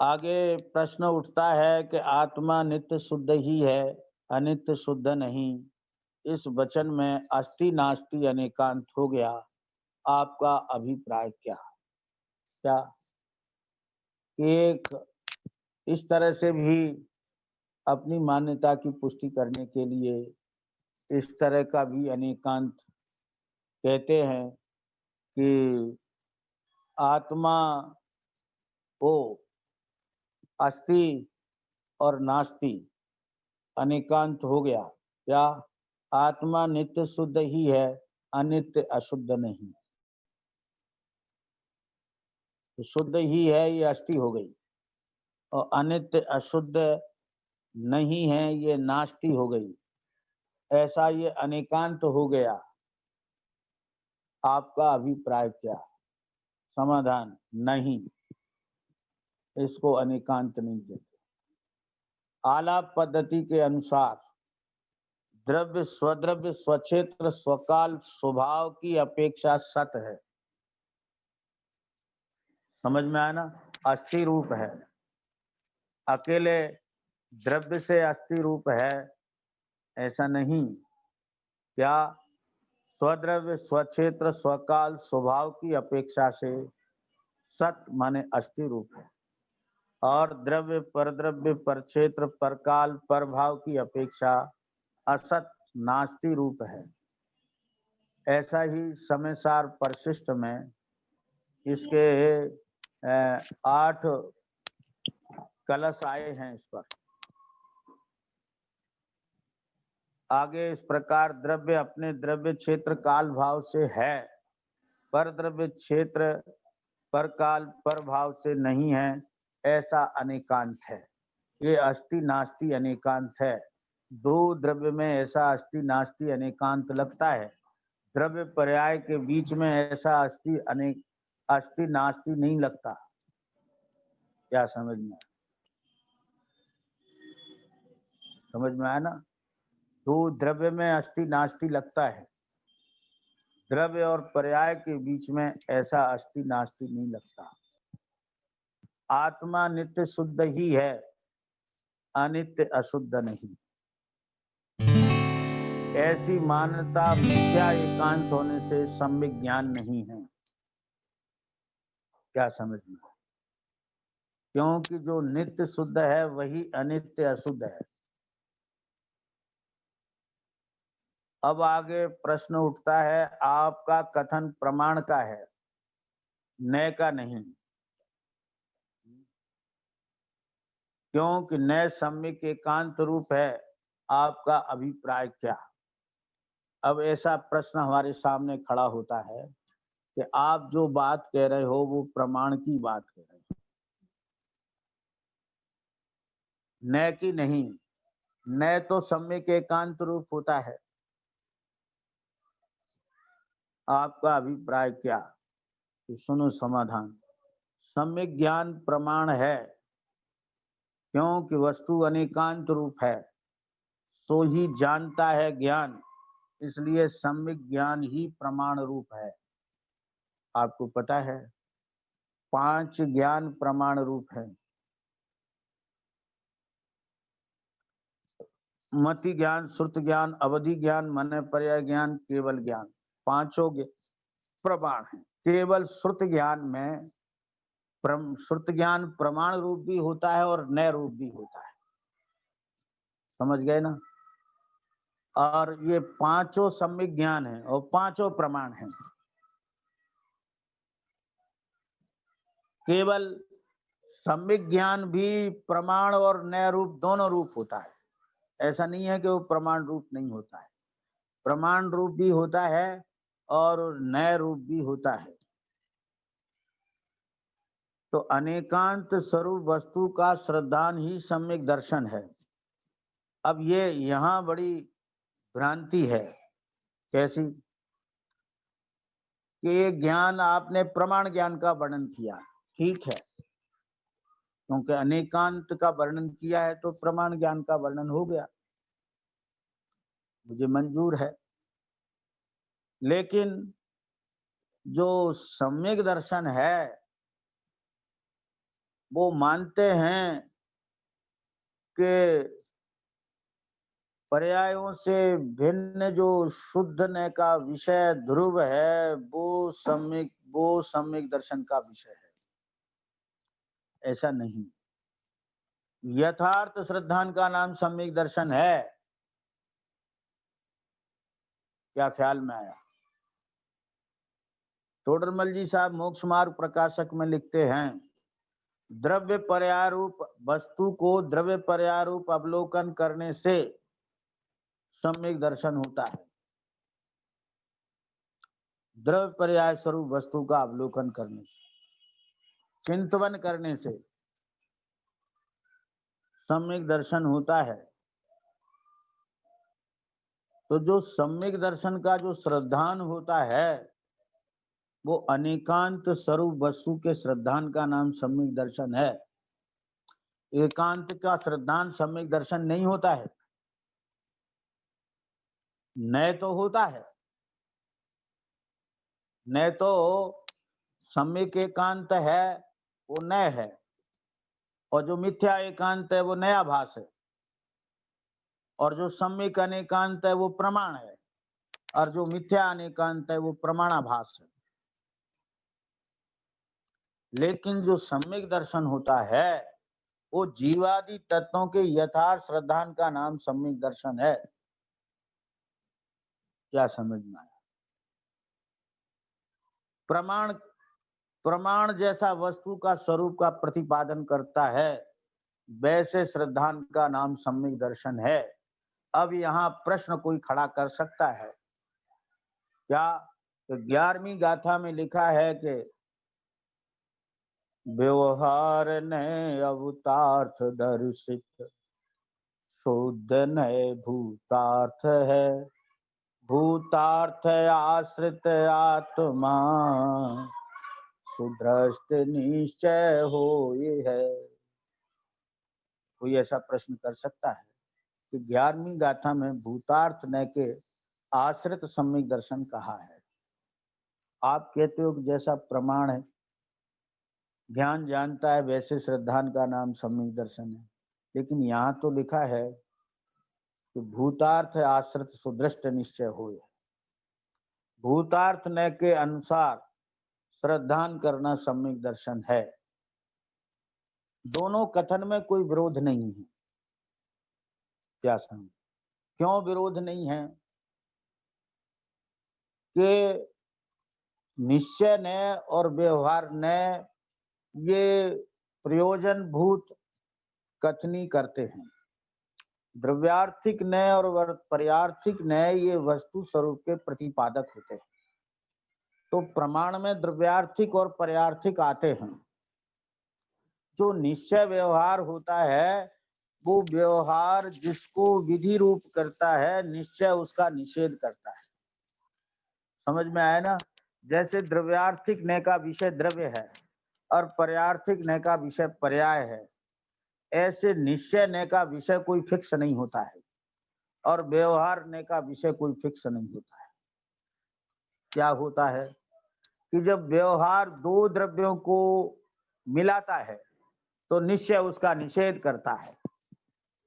आगे प्रश्न उठता है कि आत्मा नित्य शुद्ध ही है, अनित्य शुद्ध नहीं। इस वचन में अस्ति नास्ति अनेकांत हो गया। आपका अभिप्राय क्या? क्या एक इस तरह से भी अपनी मान्यता की पुष्टि करने के लिए इस तरह का भी अनेकांत कहते हैं कि आत्मा को अस्ति और नास्ति अनेकांत हो गया। या आत्मा नित्य शुद्ध ही है, अनित्य अशुद्ध नहीं। तो शुद्ध ही है ये अस्ति हो गई, और अनित्य अशुद्ध नहीं है ये नास्ति हो गई। ऐसा ये अनेकांत हो गया। आपका अभिप्राय क्या? समाधान: नहीं, इसको अनेकांत नहीं कहते। आलाप पद्धति के अनुसार द्रव्य स्वद्रव्य स्वक्षेत्र स्वकाल स्वभाव की अपेक्षा सत है। समझ में आया ना? अस्थि रूप है, अकेले द्रव्य से अस्थि रूप है ऐसा नहीं। क्या? स्वद्रव्य स्वक्षेत्र स्वकाल स्वभाव की अपेक्षा से सत माने अस्थि रूप है, और द्रव्य परद्रव्य परक्षेत्र परकाल परभाव की अपेक्षा असत नास्ति रूप है। ऐसा ही समयसार परिशिष्ट में इसके 8 कलश आए हैं इस पर। आगे इस प्रकार द्रव्य अपने द्रव्य क्षेत्र काल भाव से है, पर द्रव्य क्षेत्र पर काल पर भाव से नहीं है, ऐसा अनेकांत है। ये अस्ति नास्ति अनेकांत है। दो द्रव्य में ऐसा अस्ति नास्ति अनेकांत लगता है, द्रव्य पर्याय के बीच में ऐसा अस्ति नास्ति नहीं लगता। क्या समझ में? समझ में आया ना? दो द्रव्य में अस्ति नास्ति लगता है, द्रव्य और पर्याय के बीच में ऐसा अस्ति नास्ति नहीं लगता। आत्मा नित्य शुद्ध ही है, अनित्य अशुद्ध नहीं। ऐसी मान्यता मिथ्या एकांत होने से सम्यक ज्ञान नहीं है। क्या समझ में? क्योंकि जो नित्य शुद्ध है वही अनित्य अशुद्ध है। अब आगे प्रश्न उठता है, आपका कथन प्रमाण का है, नय का नहीं। क्योंकि नय सम्यक एकांत रूप है। आपका अभिप्राय क्या? अब ऐसा प्रश्न हमारे सामने खड़ा होता है कि आप जो बात कह रहे हो वो प्रमाण की बात कह रहे हो, नय की नहीं। नय तो सम्यक एकांत रूप होता है। आपका अभिप्राय क्या? तो सुनो समाधान। सम्यक ज्ञान प्रमाण है, क्योंकि वस्तु अनेकांत रूप है, सो ही जानता है ज्ञान, इसलिए सम्यक ज्ञान ही प्रमाण रूप है। आपको पता है 5 ज्ञान प्रमाण रूप है। मति ज्ञान, श्रुत ज्ञान, अवधि ज्ञान, मन पर्याय ज्ञान, केवल ज्ञान, 5 प्रमाण है। केवल श्रुत ज्ञान में श्रुत ज्ञान प्रमाण रूप भी होता है और नय रूप भी होता है। समझ गए ना? और ये 5 सम्यक ज्ञान है और 5 प्रमाण हैं। केवल सम्यक ज्ञान भी प्रमाण और नय रूप दोनों रूप होता है। ऐसा नहीं है कि वो प्रमाण रूप नहीं होता है। प्रमाण रूप भी होता है और नय रूप भी होता है। तो अनेकांत स्वरूप वस्तु का श्रद्धान ही सम्यक दर्शन है। अब ये यहाँ बड़ी भ्रांति है। कैसी? कि ये ज्ञान आपने प्रमाण ज्ञान का वर्णन किया, ठीक है, क्योंकि अनेकांत का वर्णन किया है तो प्रमाण ज्ञान का वर्णन हो गया, मुझे मंजूर है। लेकिन जो सम्यक दर्शन है वो मानते हैं कि पर्यायों से भिन्न जो शुद्ध न का विषय ध्रुव है वो सम्यक दर्शन का विषय है। ऐसा नहीं, यथार्थ श्रद्धान का नाम सम्यक दर्शन है। क्या ख्याल में आया? टोडरमल जी साहब मोक्ष मार्ग प्रकाशक में लिखते हैं, द्रव्य पर्यारूप वस्तु को द्रव्य पर्यारूप अवलोकन करने से सम्यक दर्शन होता है। द्रव्य पर्याय स्वरूप वस्तु का अवलोकन करने से, चिंतन करने से सम्यक दर्शन होता है। तो जो सम्यक दर्शन का जो श्रद्धान होता है वो अनेकांत स्वरूप वस्तु के श्रद्धान का नाम सम्यक दर्शन है। एकांत का श्रद्धान सम्यक दर्शन नहीं होता है। नए तो होता है, नए तो सम्यक एकांत है वो नए है, और जो मिथ्या एकांत है वो नया भास है, और जो सम्यक अनेकांत है वो प्रमाण है, और जो मिथ्या अनेकांत है वो प्रमाणाभास है। लेकिन जो सम्यक दर्शन होता है वो जीवादि तत्वों के यथार्थ श्रद्धान का नाम सम्यक दर्शन है। क्या समझ में आया? प्रमाण प्रमाण जैसा वस्तु का स्वरूप का प्रतिपादन करता है, वैसे श्रद्धान का नाम सम्यक दर्शन है। अब यहाँ प्रश्न कोई खड़ा कर सकता है क्या? तो 11वीं गाथा में लिखा है कि व्यवहार ने अवतार्थ दर्शित, शुद्ध नए भूतार्थ है, भूतार्थ आश्रित आत्मा, सुदृष्ट निश्चय हो ये है। कोई ऐसा प्रश्न कर सकता है कि 11वीं गाथा में भूतार्थ न के आश्रित सम्यक दर्शन कहा है? आप कहते हो कि जैसा प्रमाण है, ज्ञान जानता है, वैसे श्रद्धान का नाम सम्यक दर्शन है। लेकिन यहाँ तो लिखा है कि भूतार्थ आश्रित सुदृष्ट निश्चय होए। भूतार्थ न के अनुसार श्रद्धान करना सम्यक दर्शन है। दोनों कथन में कोई विरोध नहीं है। क्या समझ? क्यों विरोध नहीं है? कि निश्चय न और व्यवहार न ये प्रयोजन भूत कथनी करते हैं। द्रव्यार्थिक न और पर्यार्थिक न ये वस्तु स्वरूप के प्रतिपादक होते हैं। तो प्रमाण में द्रव्यार्थिक और पर्यार्थिक आते हैं। जो निश्चय व्यवहार होता है वो व्यवहार जिसको विधि रूप करता है, निश्चय उसका निषेध करता है। समझ में आया ना? जैसे द्रव्यार्थिक न का विषय द्रव्य है और पर्यार्थिक न का विषय पर्याय है, ऐसे निश्चय न का विषय कोई फिक्स नहीं होता है और व्यवहार न का विषय कोई फिक्स नहीं होता है। क्या होता है कि जब व्यवहार दो द्रव्यों को मिलाता है तो निश्चय उसका निषेध करता है।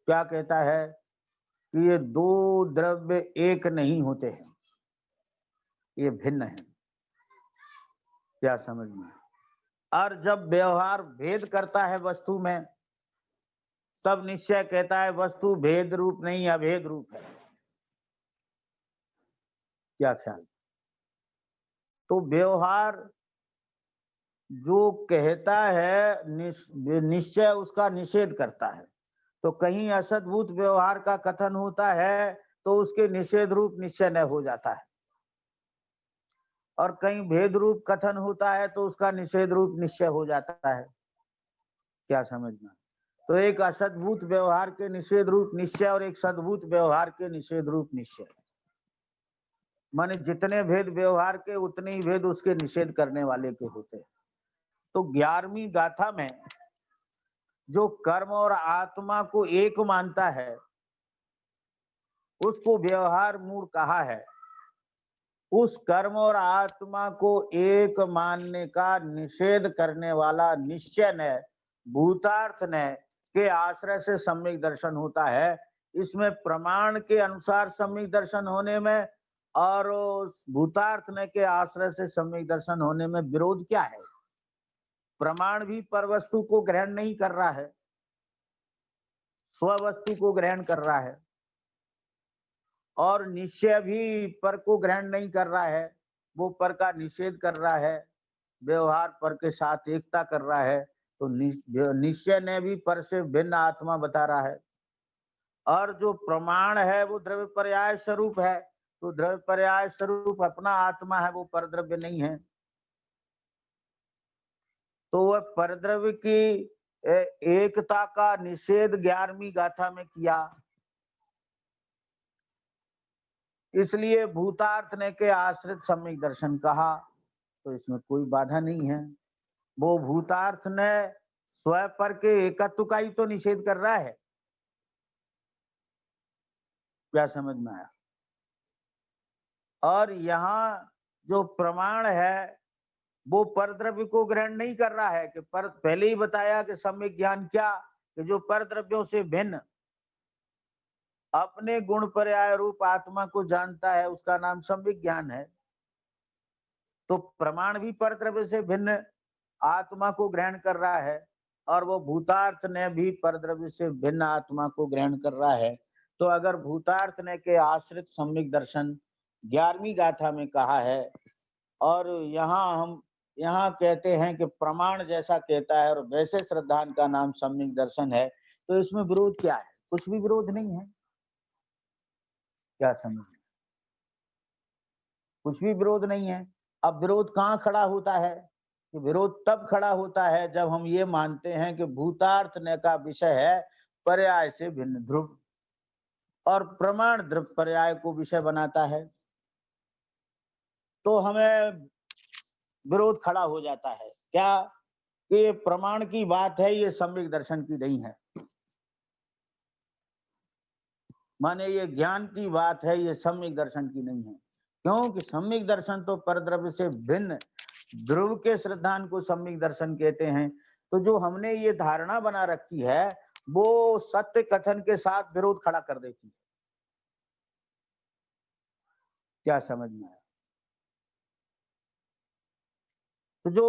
क्या कहता है कि ये दो द्रव्य एक नहीं होते हैं, ये भिन्न है। क्या समझ में? और जब व्यवहार भेद करता है वस्तु में, तब निश्चय कहता है वस्तु भेद रूप नहीं अभेद रूप है। क्या ख्याल? तो व्यवहार जो कहता है निश्चय उसका निषेध करता है। तो कहीं असद्भूत व्यवहार का कथन होता है तो उसके निषेध रूप निश्चय न हो जाता है, और कहीं भेद रूप कथन होता है तो उसका निषेध रूप निश्चय हो जाता है। क्या समझना? तो एक असद्भूत व्यवहार के निषेध रूप निश्चय और एक सद्भूत व्यवहार के निषेध रूप निश्चय, माने जितने भेद व्यवहार के उतने ही भेद उसके निषेध करने वाले के होते हैं। तो 11वीं गाथा में जो कर्म और आत्मा को एक मानता है उसको व्यवहार मूल कहा है। उस कर्म और आत्मा को एक मानने का निषेध करने वाला निश्चय ने भूतार्थ ने के आश्रय से सम्यक दर्शन होता है। इसमें प्रमाण के अनुसार सम्यक दर्शन होने में और उस भूतार्थ ने के आश्रय से सम्यक दर्शन होने में विरोध क्या है? प्रमाण भी पर वस्तु को ग्रहण नहीं कर रहा है, स्ववस्तु को ग्रहण कर रहा है, और निश्चय भी पर को ग्रहण नहीं कर रहा है, वो पर का निषेध कर रहा है, व्यवहार पर के साथ एकता कर रहा है। तो निश्चय ने भी पर से भिन्न आत्मा बता रहा है, और जो प्रमाण है वो द्रव्य पर्याय स्वरूप है, तो द्रव्य पर्याय स्वरूप अपना आत्मा है, वो परद्रव्य नहीं है। तो वह परद्रव्य की एकता का निषेध 11वीं गाथा में किया। इसलिए भूतार्थ ने के आश्रित सम्यक दर्शन कहा, तो इसमें कोई बाधा नहीं है। वो भूतार्थ ने स्वयं पर के एकत्व का ही तो निषेध कर रहा है। क्या समझ में आया? और यहाँ जो प्रमाण है वो परद्रव्य को ग्रहण नहीं कर रहा है कि पर पहले ही बताया कि सम्यक ज्ञान क्या, कि जो परद्रव्यों से भिन्न अपने गुण पर्याय रूप आत्मा को जानता है, उसका नाम सम्यक ज्ञान है। तो प्रमाण भी परद्रव्य से भिन्न आत्मा को ग्रहण कर रहा है, और वो भूतार्थ ने भी परद्रव्य से भिन्न आत्मा को ग्रहण कर रहा है। तो अगर भूतार्थ ने के आश्रित सम्यक दर्शन 11वीं गाथा में कहा है, और यहाँ कहते हैं कि प्रमाण जैसा कहता है और वैसे श्रद्धान का नाम सम्यक दर्शन है, तो इसमें विरोध क्या है? कुछ भी विरोध नहीं है। क्या समझ? कुछ भी विरोध नहीं है। अब विरोध कहाँ खड़ा होता है? कि विरोध तब खड़ा होता है जब हम ये मानते हैं कि भूतार्थ ने का विषय है पर्याय से भिन्न ध्रुव, और प्रमाण ध्रुव पर्याय को विषय बनाता है, तो हमें विरोध खड़ा हो जाता है। क्या? कि ये प्रमाण की बात है, ये सम्यक दर्शन की नहीं है। माने ये ज्ञान की बात है, ये सम्यक दर्शन की नहीं है। क्योंकि सम्यक दर्शन तो परद्रव्य से भिन्न ध्रुव के श्रद्धान को सम्यक दर्शन कहते हैं। तो जो हमने ये धारणा बना रखी है वो सत्य कथन के साथ विरोध खड़ा कर देती है। क्या समझ में आया? तो जो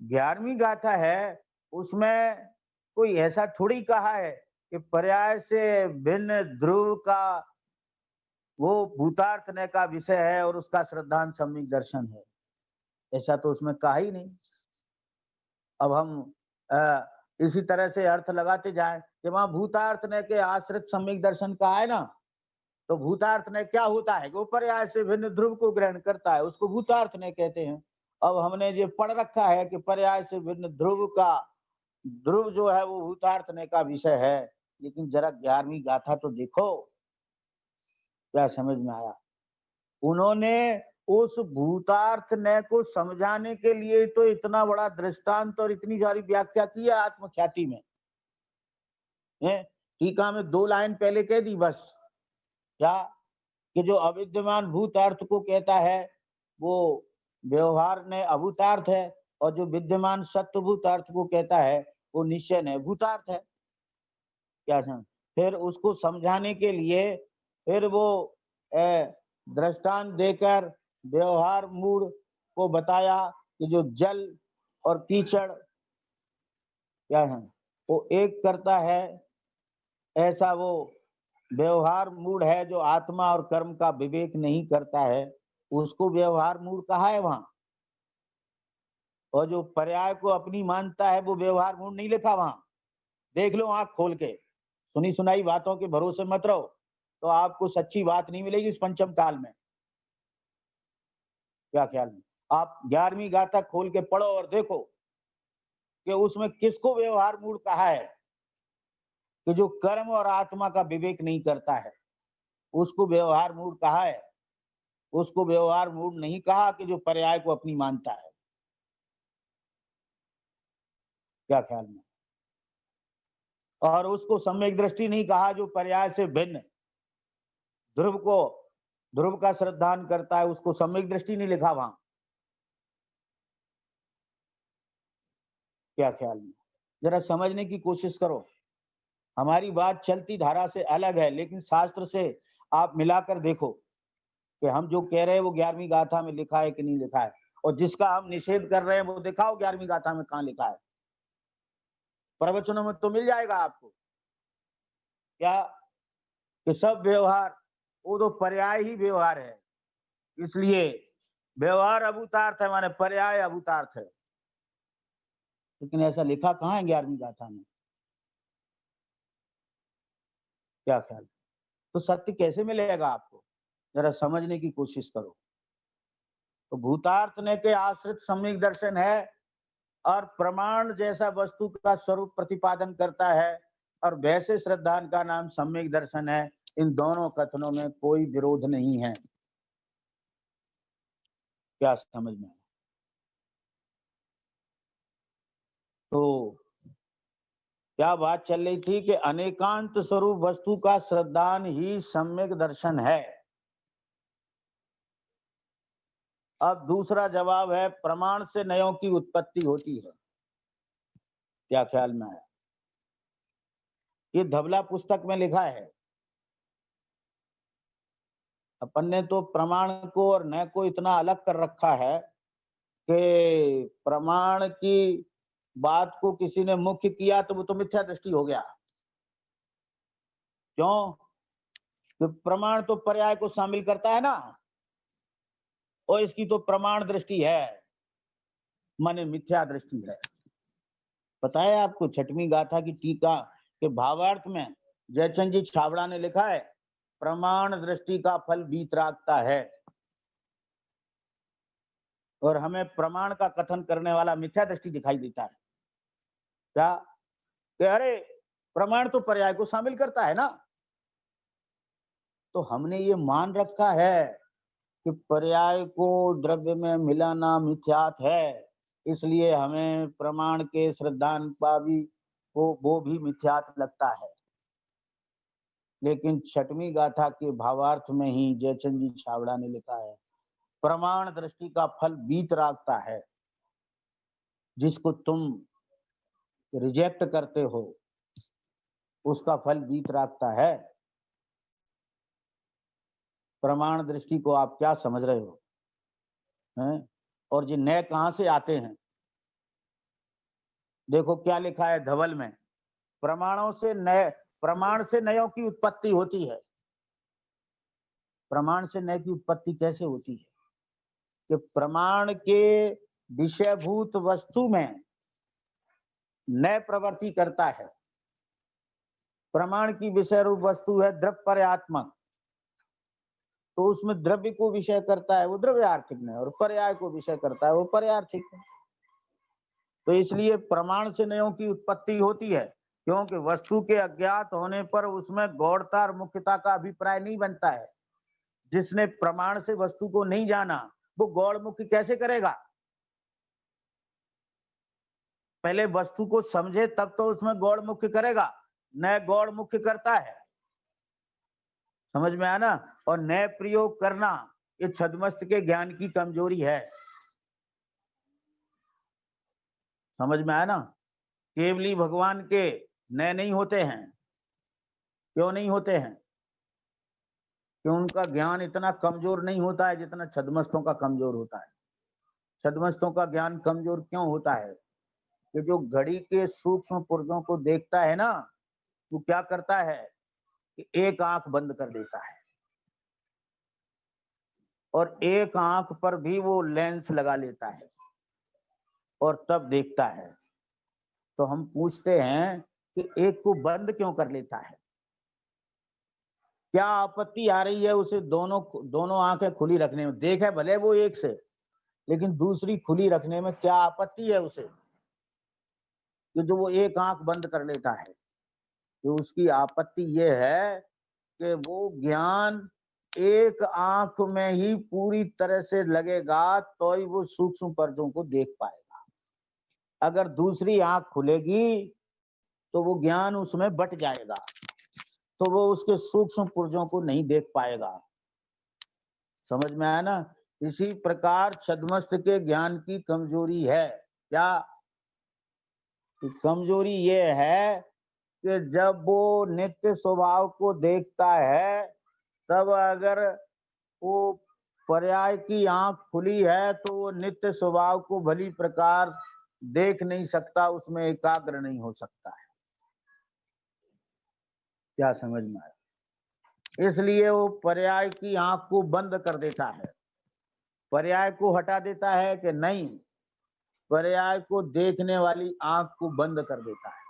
11वीं गाथा है उसमें कोई ऐसा थोड़ी कहा है कि पर्याय से भिन्न ध्रुव का वो भूतार्थ ने का विषय है और उसका श्रद्धान सम्यक दर्शन है, ऐसा तो उसमें कहा ही नहीं। अब हम इसी तरह से अर्थ लगाते जाएं कि वहां भूतार्थ ने के आश्रित सम्यक दर्शन कहा है ना, तो भूतार्थ ने क्या होता है? वो पर्याय से भिन्न ध्रुव को ग्रहण करता है, उसको भूतार्थ ने कहते हैं। अब हमने ये पढ़ रखा है कि पर्याय से भिन्न ध्रुव का ध्रुव जो है वो भूतार्थ ने का विषय है, लेकिन जरा 11वीं गाथा तो देखो। क्या समझ में आया? उन्होंने उस भूतार्थ ने को समझाने के लिए तो इतना बड़ा दृष्टांत और इतनी सारी व्याख्या की है आत्मख्याति में, है? टीका में 2 लाइन पहले कह दी बस। क्या? कि जो अविद्यमान भूतार्थ को कहता है वो व्यवहार ने अभूतार्थ है, और जो विद्यमान सत्य भूतार्थ को कहता है वो निश्चय ने भूतार्थ है। क्या समझ? फिर उसको समझाने के लिए फिर वो दृष्टांत देकर व्यवहार मूड को बताया कि जो जल और कीचड़ क्या है वो एक करता है, ऐसा वो व्यवहार मूड है जो आत्मा और कर्म का विवेक नहीं करता है, उसको व्यवहार मूड कहा है वहां। और जो पर्याय को अपनी मानता है वो व्यवहार मूड नहीं लिखा वहां। देख लो आंख खोल के, सुनी सुनाई बातों के भरोसे मत रहो, तो आपको सच्ची बात नहीं मिलेगी इस पंचम काल में। क्या ख्याल में? आप 11वीं गाथा खोल के पढ़ो और देखो कि उसमें किसको व्यवहार मूड कहा है, कि जो कर्म और आत्मा का विवेक नहीं करता है उसको व्यवहार मूड कहा है। उसको व्यवहार मूड नहीं कहा कि जो पर्याय को अपनी मानता है। क्या ख्याल में? और उसको सम्यक दृष्टि नहीं कहा जो पर्याय से भिन्न ध्रुव को ध्रुव का श्रद्धान करता है, उसको सम्यक दृष्टि नहीं लिखा वहां। क्या ख्याल में? जरा समझने की कोशिश करो। हमारी बात चलती धारा से अलग है, लेकिन शास्त्र से आप मिलाकर देखो कि हम जो कह रहे हैं वो 11वीं गाथा में लिखा है कि नहीं लिखा है, और जिसका हम निषेध कर रहे हैं वो दिखाओ 11वीं गाथा में कहाँ लिखा है। प्रवचनों में तो मिल जाएगा आपको क्या कि सब व्यवहार वो तो पर्याय ही व्यवहार है, इसलिए व्यवहार अभूतार्थ है, माने पर्याय अभूतार्थ है। लेकिन ऐसा लिखा कहाँ है 11वीं गाथा में? क्या ख्याल? तो सत्य कैसे मिलेगा आपको? जरा समझने की कोशिश करो। तो भूतार्थ ने के आश्रित सम्यक दर्शन है, और प्रमाण जैसा वस्तु का स्वरूप प्रतिपादन करता है, और वैसे श्रद्धान का नाम सम्यक दर्शन है। इन दोनों कथनों में कोई विरोध नहीं है। क्या समझ में आया? तो क्या बात चल रही थी कि अनेकांत स्वरूप वस्तु का श्रद्धान ही सम्यक दर्शन है। अब दूसरा जवाब है, प्रमाण से नयों की उत्पत्ति होती है। क्या ख्याल में आया? ये धवला पुस्तक में लिखा है। अपन ने तो प्रमाण को और न को इतना अलग कर रखा है कि प्रमाण की बात को किसी ने मुख्य किया तो वो तो मिथ्या दृष्टि हो गया। क्यों? तो प्रमाण तो पर्याय को शामिल करता है ना, और इसकी तो प्रमाण दृष्टि है, माने मिथ्या दृष्टि है। पता है आपको, छठवीं गाथा की टीका के भावार्थ में जयचंद जी छाबड़ा ने लिखा है, प्रमाण दृष्टि का फल वीतरागता है। और हमें प्रमाण का कथन करने वाला मिथ्या दृष्टि दिखाई देता है। क्या कि अरे प्रमाण तो पर्याय को शामिल करता है ना। तो हमने ये मान रखा है कि पर्याय को द्रव्य में मिलाना मिथ्यात है, इसलिए हमें प्रमाण के श्रद्धान का भी वो भी मिथ्यात लगता है। लेकिन छठवीं गाथा के भावार्थ में ही जयचंद जी छाबड़ा ने लिखा है, प्रमाण दृष्टि का फल वीतरागता है। जिसको तुम रिजेक्ट करते हो उसका फल वीतरागता है। प्रमाण दृष्टि को आप क्या समझ रहे हो हैं? और ये नए कहां से आते हैं? देखो क्या लिखा है धवल में, प्रमाणों से नए, प्रमाण से नयों की उत्पत्ति होती है। प्रमाण से नए की उत्पत्ति कैसे होती है? कि प्रमाण के विषयभूत वस्तु में नए प्रवृत्ति करता है। प्रमाण की विषय रूप वस्तु है द्रव्य पर्यात्मक, तो उसमें द्रव्य को विषय करता है वो द्रव्यार्थिक में, और पर्याय को विषय करता है वो पर्यार्थिक में। तो इसलिए प्रमाण से नयों की उत्पत्ति होती है, क्योंकि वस्तु के अज्ञात होने पर उसमें गौड़ता और मुख्यता का अभिप्राय नहीं बनता है। जिसने प्रमाण से वस्तु को नहीं जाना वो गौड़ मुख्य कैसे करेगा? पहले वस्तु को समझे तब तो उसमें गौड़ मुख्य करेगा, न गौड़ मुख्य करता है। समझ में आया ना? और नए प्रयोग करना ये छद्मस्त के ज्ञान की कमजोरी है। समझ में आया ना? केवली भगवान के नए नहीं होते हैं। क्यों नहीं होते हैं? कि उनका ज्ञान इतना कमजोर नहीं होता है जितना छद्मस्तों का कमजोर होता है। छद्मस्तों का ज्ञान कमजोर क्यों होता है? कि जो घड़ी के सूक्ष्म पुर्जों को देखता है ना, वो क्या करता है कि एक आंख बंद कर देता है, और एक आंख पर भी वो लेंस लगा लेता है और तब देखता है। तो हम पूछते हैं कि एक को बंद क्यों कर लेता है? क्या आपत्ति आ रही है उसे दोनों दोनों आंखें खुली रखने में? देखे भले वो एक से, लेकिन दूसरी खुली रखने में क्या आपत्ति है उसे कि जो वो एक आंख बंद कर लेता है? तो उसकी आपत्ति ये है कि वो ज्ञान एक आंख में ही पूरी तरह से लगेगा तो ही वो सूक्ष्म पर्दों को देख पाएगा। अगर दूसरी आंख खुलेगी तो वो ज्ञान उसमें बट जाएगा, तो वो उसके सूक्ष्म पुर्जों को नहीं देख पाएगा। समझ में आया ना? इसी प्रकार छद्मस्त के ज्ञान की कमजोरी है। क्या? कि कमजोरी ये है कि जब वो नित्य स्वभाव को देखता है, तब अगर वो पर्याय की आंख खुली है तो वो नित्य स्वभाव को भली प्रकार देख नहीं सकता, उसमें एकाग्र नहीं हो सकता है। क्या समझ में आया? इसलिए वो पर्याय की आंख को बंद कर देता है, पर्याय को हटा देता है कि नहीं, पर्याय को देखने वाली आंख को बंद कर देता है।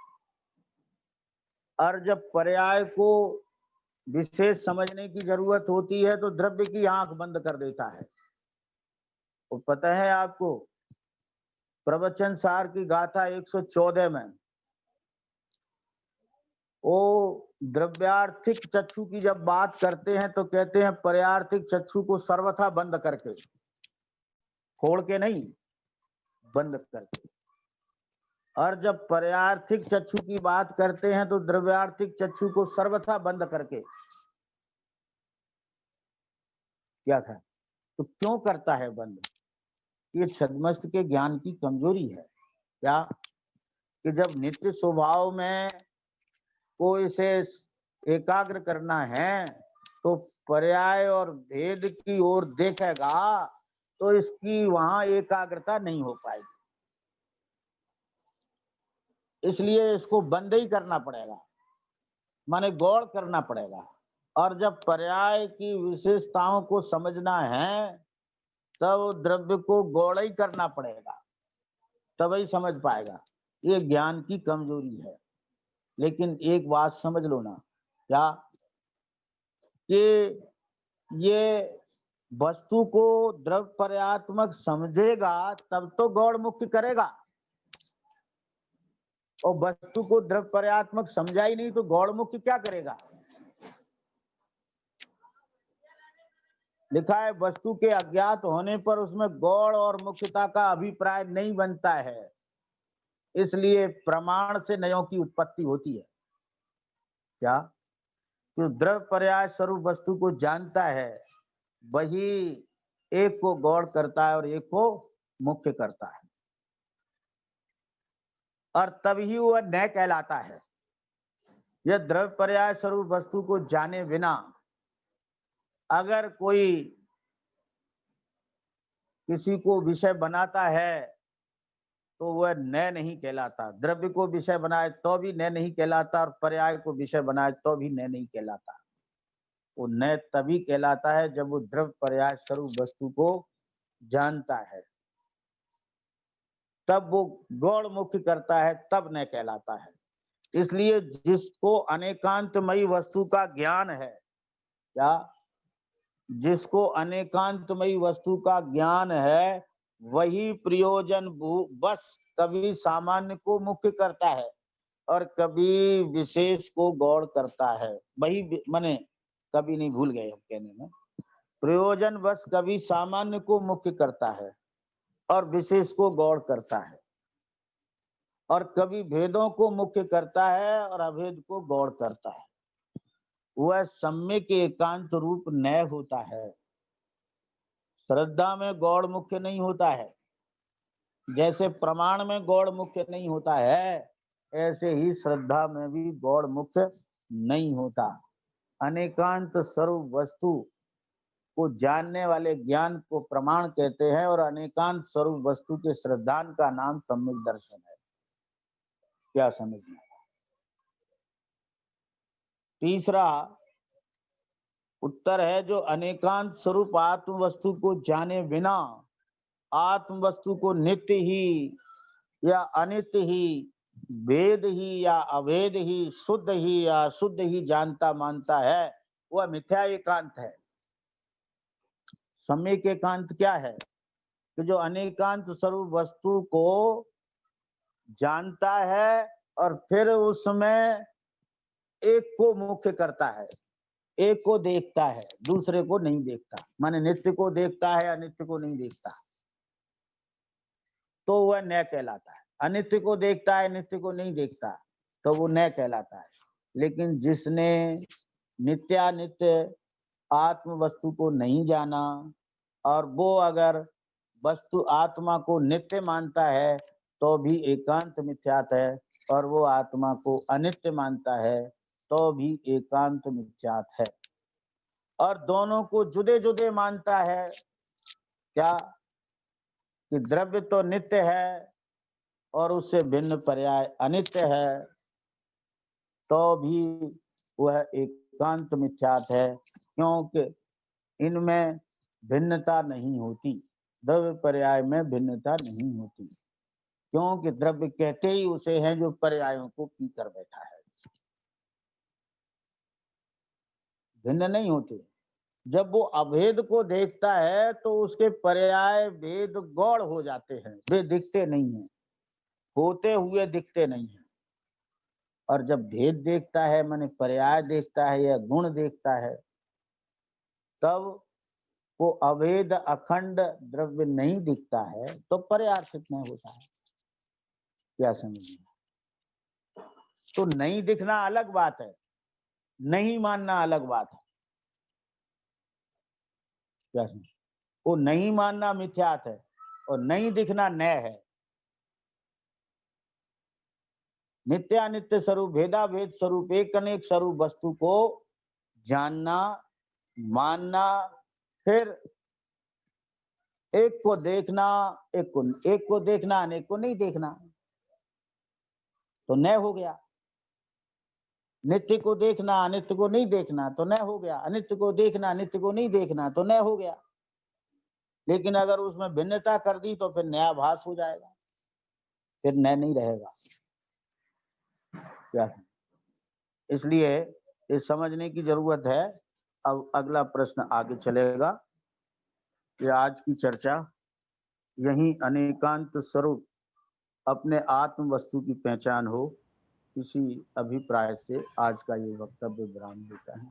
और जब पर्याय को विशेष समझने की जरूरत होती है तो द्रव्य की आंख बंद कर देता है। वो पता है आपको, प्रवचन सार की गाथा 114 में वो द्रव्यार्थिक चक्षु की जब बात करते हैं तो कहते हैं पर्यार्थिक चक्षु को सर्वथा बंद करके, खोल के नहीं, बंद करके। और जब पर्यार्थिक चक्षु की बात करते हैं तो द्रव्यार्थिक चक्षु को सर्वथा बंद करके। क्या था? तो क्यों करता है बंद? ये छद्मस्त के ज्ञान की कमजोरी है। क्या? कि जब नित्य स्वभाव में को इसे एकाग्र करना है तो पर्याय और भेद की ओर देखेगा तो इसकी वहां एकाग्रता नहीं हो पाएगी, इसलिए इसको बंद ही करना पड़ेगा, माने गौर करना पड़ेगा। और जब पर्याय की विशेषताओं को समझना है तब द्रव्य को गौड़ ही करना पड़ेगा, तभी समझ पाएगा। ये ज्ञान की कमजोरी है। लेकिन एक बात समझ लो ना, क्या कि ये वस्तु को द्रव्य पर्यात्मक समझेगा तब तो गौड़ मुक्ति करेगा, और वस्तु को द्रव्य पर्यात्मक समझा ही नहीं तो गौड़ मुक्ति क्या करेगा? लिखा है वस्तु के अज्ञात होने पर उसमें गौड़ और मुख्यता का अभिप्राय नहीं बनता है, इसलिए प्रमाण से नयों की उत्पत्ति होती है। क्या? जो द्रव्य पर्याय स्वरूप वस्तु को जानता है वही एक को गौड़ करता है और एक को मुख्य करता है, और तभी वह न कहलाता है। यह द्रव्य पर्याय स्वरूप वस्तु को जाने बिना अगर कोई किसी को विषय बनाता है तो वह न नहीं कहलाता, द्रव्य को विषय बनाए तो भी न नहीं कहलाता, और पर्याय को विषय बनाए तो भी न नहीं कहलाता। वो न तभी कहलाता है जब वो द्रव्य पर्याय स्वरूप वस्तु को जानता है, तब वो गौड़ मुख्य करता है, तब न कहलाता है। इसलिए जिसको अनेकांतमयी वस्तु का ज्ञान है, क्या? जिसको अनेकांतमयी वस्तु का ज्ञान है वही प्रयोजन बस कभी सामान्य को मुख्य करता है और कभी विशेष को गौड़ करता है। वही माने कभी नहीं, भूल गए हम कहने में, प्रयोजन बस कभी सामान्य को मुख्य करता है और विशेष को गौड़ करता है, और कभी भेदों को मुख्य करता है और अभेद को गौड़ करता है। वह सम्यक एकांत रूप न होता है। श्रद्धा में गौड़ मुख्य नहीं होता है, जैसे प्रमाण में गौड़ मुख्य नहीं होता है, ऐसे ही श्रद्धा में भी गौड़ मुख्य नहीं होता। अनेकांत स्वरूप वस्तु को जानने वाले ज्ञान को प्रमाण कहते हैं, और अनेकांत स्वरूप वस्तु के श्रद्धान का नाम सम्यक दर्शन है। क्या समझना? तीसरा उत्तर है जो अनेकांत स्वरूप आत्म वस्तु को जाने बिना आत्म वस्तु को नित्य ही या अनित्य ही, भेद ही या अभेद ही, शुद्ध ही या अशुद्ध ही जानता मानता है, वह मिथ्या एकांत है। सम्यक एकांत क्या है? कि जो अनेकांत स्वरूप वस्तु को जानता है और फिर उसमें एक को मुख्य करता है, एक को देखता है, दूसरे को नहीं देखता, माने नित्य को देखता है, अनित्य को नहीं देखता, तो वह न कहलाता है। अनित्य को देखता है, नित्य को नहीं देखता, तो वो न कहलाता है। लेकिन जिसने नित्यानित्य आत्म वस्तु को नहीं जाना और वो अगर वस्तु आत्मा को नित्य मानता है तो भी एकांत मिथ्यात है, और वो आत्मा को अनित्य मानता है तो भी एकांत मिथ्यात है। और दोनों को जुदे जुदे मानता है, क्या कि द्रव्य तो नित्य है और उससे भिन्न पर्याय अनित्य है, तो भी वह एकांत मिथ्यात है, क्योंकि इनमें भिन्नता नहीं होती, द्रव्य पर्याय में भिन्नता नहीं होती, क्योंकि द्रव्य कहते ही उसे हैं जो पर्यायों को पी कर बैठा है, भिन्न नहीं होते। जब वो अभेद को देखता है तो उसके पर्याय भेद गौड़ हो जाते हैं, वे दिखते नहीं हैं, होते हुए दिखते नहीं हैं। और जब भेद देखता है, माने पर्याय देखता है या गुण देखता है, तब वो अभेद अखंड द्रव्य नहीं दिखता है तो पर्यार्थित नहीं होता है। क्या समझिए? तो नहीं दिखना अलग बात है, नहीं मानना अलग बात है। क्या समझे? वो नहीं मानना मिथ्यात है और नहीं दिखना नय है। नित्यानित्य स्वरूप, भेदाभेद स्वरूप, एक अनेक स्वरूप वस्तु को जानना, मानना, फिर एक को देखना, एक को देखना, अनेक को नहीं देखना, तो नय हो गया। नित्य को देखना, अनित्य को नहीं देखना, तो नय हो गया। अनित्य को देखना, नित्य को नहीं देखना, तो नय हो गया। लेकिन अगर उसमें भिन्नता कर दी तो फिर नयाभास हो जाएगा, फिर नय नहीं रहेगा। क्या? इसलिए ये समझने की जरूरत है। अब अगला प्रश्न आगे चलेगा कि आज की चर्चा यही अनेकांत स्वरूप अपने आत्म वस्तु की पहचान हो, इसी अभिप्राय से आज का ये वक्तव्य विराम देता है।